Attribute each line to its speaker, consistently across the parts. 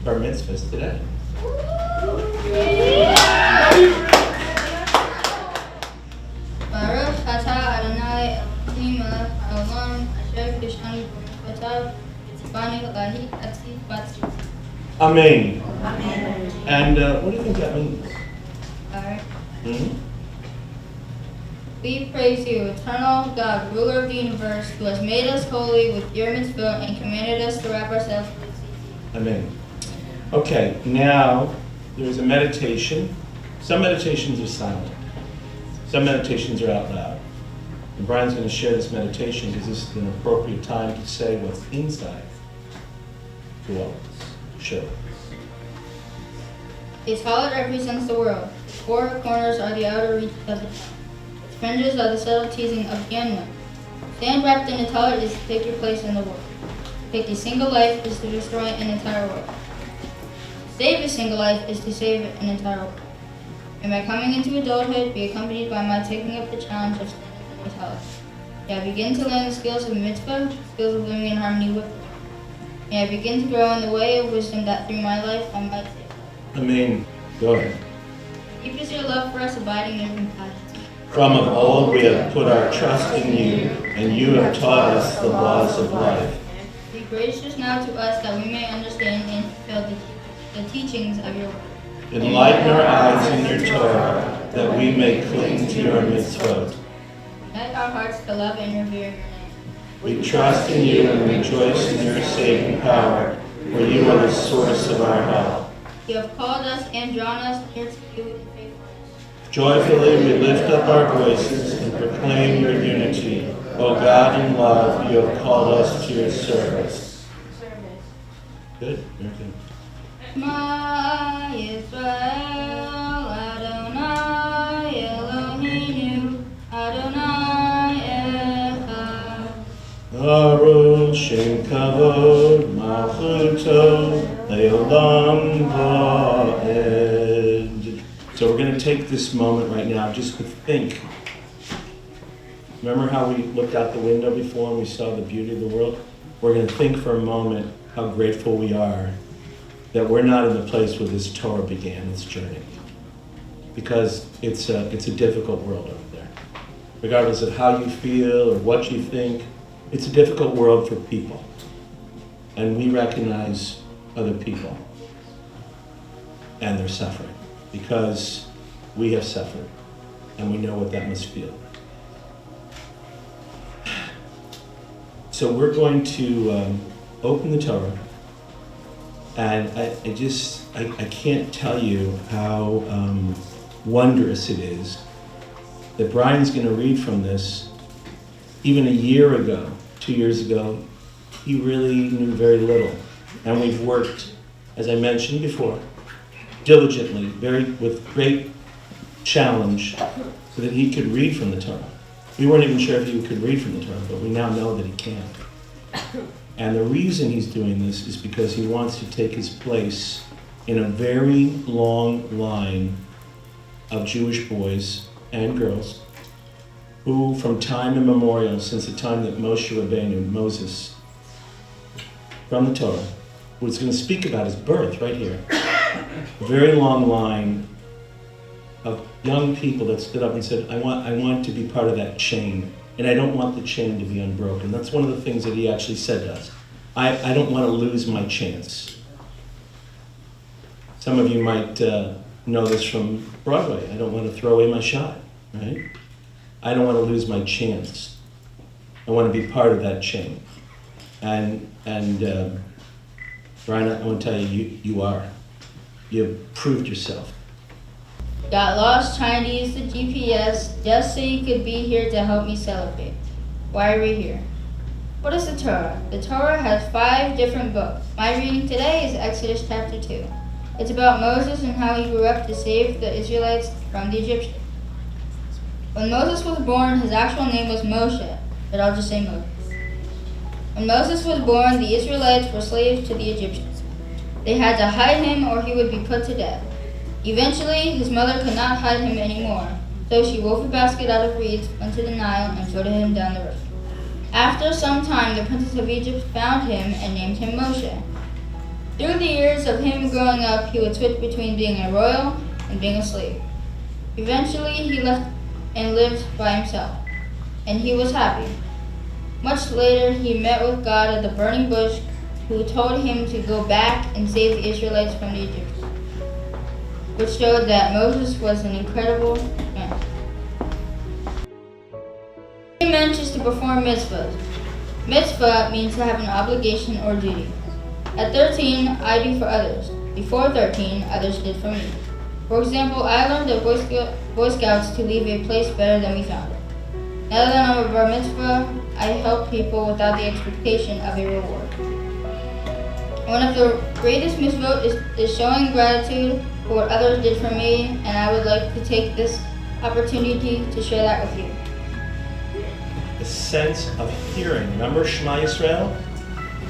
Speaker 1: bar mitzvahs today.
Speaker 2: Baruch atah Adonai Elohim melech haolam asher kiddushanu b'mitzvotav v'tzivanu lahi atzi b'tzvi.
Speaker 1: Amen.
Speaker 2: Amen.
Speaker 1: And what do you think that means?
Speaker 2: Alright.
Speaker 1: Hmm?
Speaker 2: We praise you, eternal God, ruler of the universe, who has made us holy with your mitzvah and commanded us to wrap ourselves with tzitzit.
Speaker 1: Amen. Okay, now there's a meditation. Some meditations are silent. Some meditations are out loud. And Bryen's going to share this meditation because this is an appropriate time to say what's inside to all of us. Show us.
Speaker 2: Its talent represents the world. Its four corners are the outer reaches of the town. Its fringes are the subtleties of the unknown. Stand wrapped in a talent is to take your place in the world. To take a single life is to destroy an entire world. To save a single life is to save an entire world. And by coming into adulthood, be accompanied by my taking up the challenge of standing in a talent. May I begin to learn the skills of mitzvah, skills of living in harmony with the world. May I begin to grow in the way of wisdom that through my life I might save.
Speaker 1: Amen. Go ahead.
Speaker 2: Deep is your love for us, abiding in compassion.
Speaker 1: From of old we have put our trust in you, and you have taught us the laws of life.
Speaker 2: Be gracious now to us that we may understand and fulfill the teachings of your word.
Speaker 1: Enlighten our eyes in your Torah, that we may cling to your mitzvot.
Speaker 2: Unite our hearts to love and revere your name.
Speaker 1: We trust in you and rejoice in your saving power, for you are the source of our help.
Speaker 2: You have called us and drawn us near to you in faithfulness.
Speaker 1: Joyfully we lift up our voices and proclaim your unity. O God in love, you have called us to your service. Good? Very good.
Speaker 2: Shema Yisrael, Adonai Eloheinu, Adonai Echad.
Speaker 1: Baruch Shem Kavod Malchuto Leolam Va'ed. So we're going to take this moment right now just to think. Remember how we looked out the window before and we saw the beauty of the world? We're going to think for a moment how grateful we are that we're not in the place where this Torah began its journey. Because it's a difficult world over there. Regardless of how you feel or what you think, it's a difficult world for people. And we recognize other people and their suffering because we have suffered and we know what that must feel. So we're going to open the Torah, and I can't tell you how wondrous it is that Bryen's going to read from this. Even a year ago, 2 years ago, he really knew very little. And we've worked, as I mentioned before, diligently, with great challenge, so that he could read from the Torah. We weren't even sure if he could read from the Torah, but we now know that he can. And the reason he's doing this is because he wants to take his place in a very long line of Jewish boys and girls who, from time immemorial, since the time that Moshe Rabbeinu, Moses, from the Torah, was going to speak about his birth right here, a very long line of young people that stood up and said, I want to be part of that chain, and I don't want the chain to be unbroken. That's one of the things that he actually said to us. I don't want to lose my chance. Some of you might know this from Broadway. I don't want to throw away my shot, right? I don't want to lose my chance. I want to be part of that chain. And Bryen, I want to tell you, you are. You've proved yourself.
Speaker 2: Got lost trying to use the GPS just so you could be here to help me celebrate. Why are we here? What is the Torah? The Torah has 5 different books. My reading today is Exodus chapter 2. It's about Moses and how he grew up to save the Israelites from the Egyptians. When Moses was born, his actual name was Moshe, but I'll just say Moses. When Moses was born, the Israelites were slaves to the Egyptians. They had to hide him or he would be put to death. Eventually, his mother could not hide him anymore, so she wove a basket out of reeds, went to the Nile, and floated him down the river. After some time, the princess of Egypt found him and named him Moshe. Through the years of him growing up, he would switch between being a royal and being a slave. Eventually, he left and lived by himself, and he was happy. Much later, he met with God at the burning bush, who told him to go back and save the Israelites from the Egyptians, which showed that Moses was an incredible man. He mentions to perform mitzvahs. Mitzvah means to have an obligation or duty. At 13, I do for others. Before 13, others did for me. For example, I learned at Boy Scouts to leave a place better than we found it. Now that I'm a bar mitzvah, I help people without the expectation of a reward. One of the greatest mitzvot is showing gratitude for what others did for me, and I would like to take this opportunity to share that with you.
Speaker 1: The sense of hearing. Remember Shema Yisrael?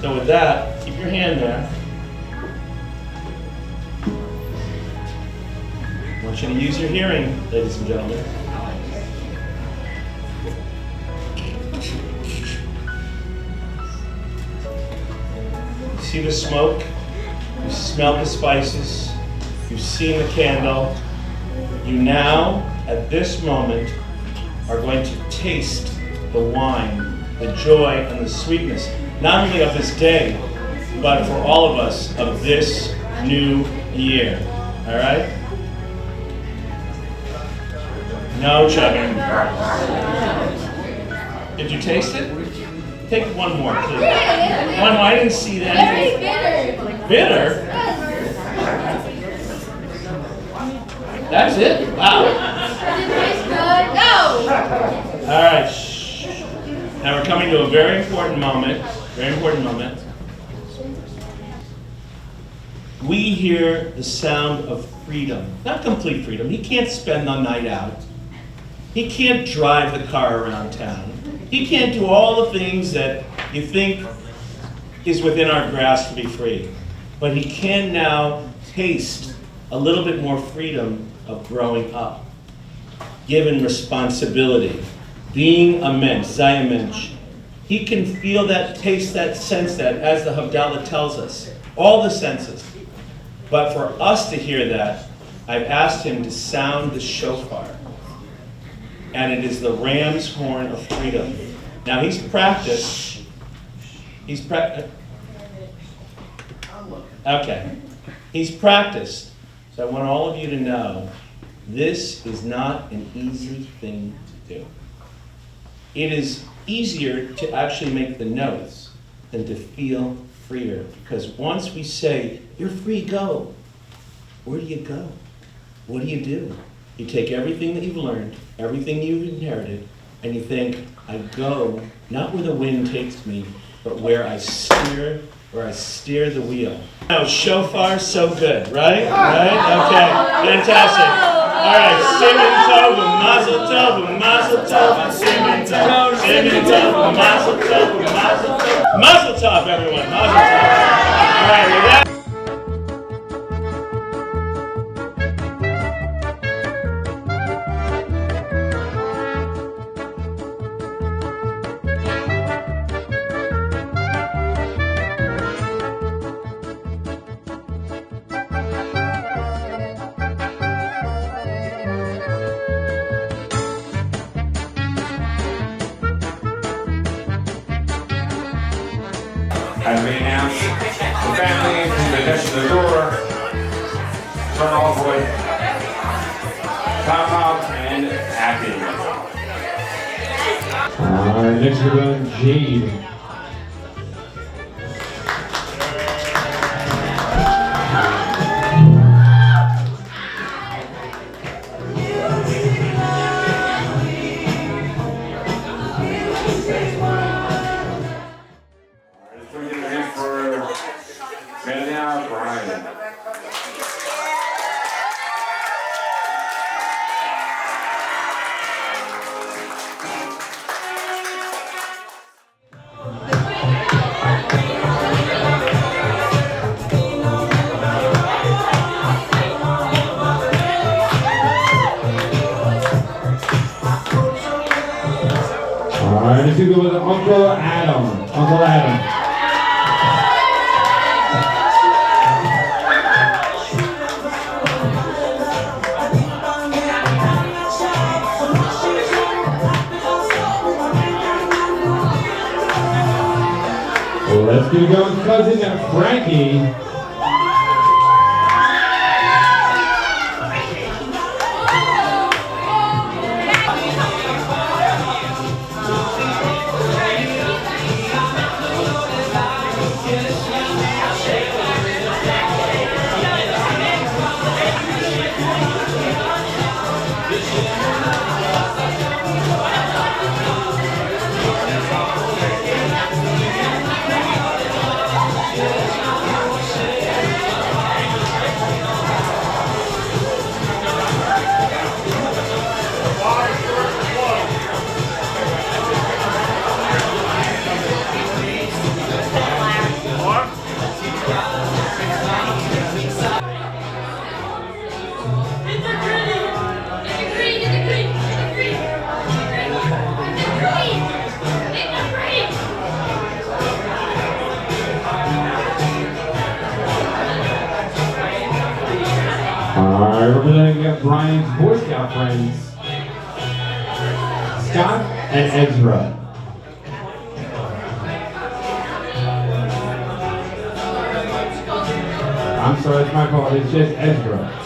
Speaker 1: So with that, keep your hand there. I want you to use your hearing, ladies and gentlemen. You see the smoke, you smell the spices, you've seen the candle. You now, at this moment, are going to taste the wine, the joy and the sweetness, not only of this day, but for all of us of this new year. All right? No chugging. Did you taste it? Take one more, please. One more. I didn't see that.
Speaker 2: Very bitter.
Speaker 1: Bitter? That's it? Wow.
Speaker 2: Does it taste good? No!
Speaker 1: All right. Shh. Now we're coming to a very important moment. Very important moment. We hear the sound of freedom. Not complete freedom. He can't spend the night out. He can't drive the car around town. He can't do all the things that you think is within our grasp to be free. But he can now taste a little bit more freedom of growing up, given responsibility, being a mensch, sei a mensch. He can feel that, taste that, sense that, as the Havdalah tells us, all the senses. But for us to hear that, I've asked him to sound the shofar. And it is the ram's horn of freedom. Now he's practiced. Okay. He's practiced. So I want all of you to know, this is not an easy thing to do. It is easier to actually make the notes than to feel freer. Because once we say, you're free, go. Where do you go? What do? You take everything that you've learned, everything you've inherited, and you think, I go, not where the wind takes me, but where I steer the wheel. Now, shofar, so good, right? Right? Okay, fantastic. All right, Simon Tov, Mazel Tov, Mazel Tov, Simon Tov, Simon Tov, Mazel Tov, Mazel Tov. Mazel Tov, everyone, Mazel Tov. All right, with that.
Speaker 3: As we announce the family to the next to the door, turn off with top and acting.
Speaker 4: Alright, next we're going Jade.
Speaker 3: Bryen.
Speaker 4: Alright, let's go with Uncle Adam. Uncle Adam. Let's get it going, cousin Frankie. Alright, representing Bryan's Boy Scout friends, Scott and Ezra. I'm sorry, it's my fault, it's just Ezra.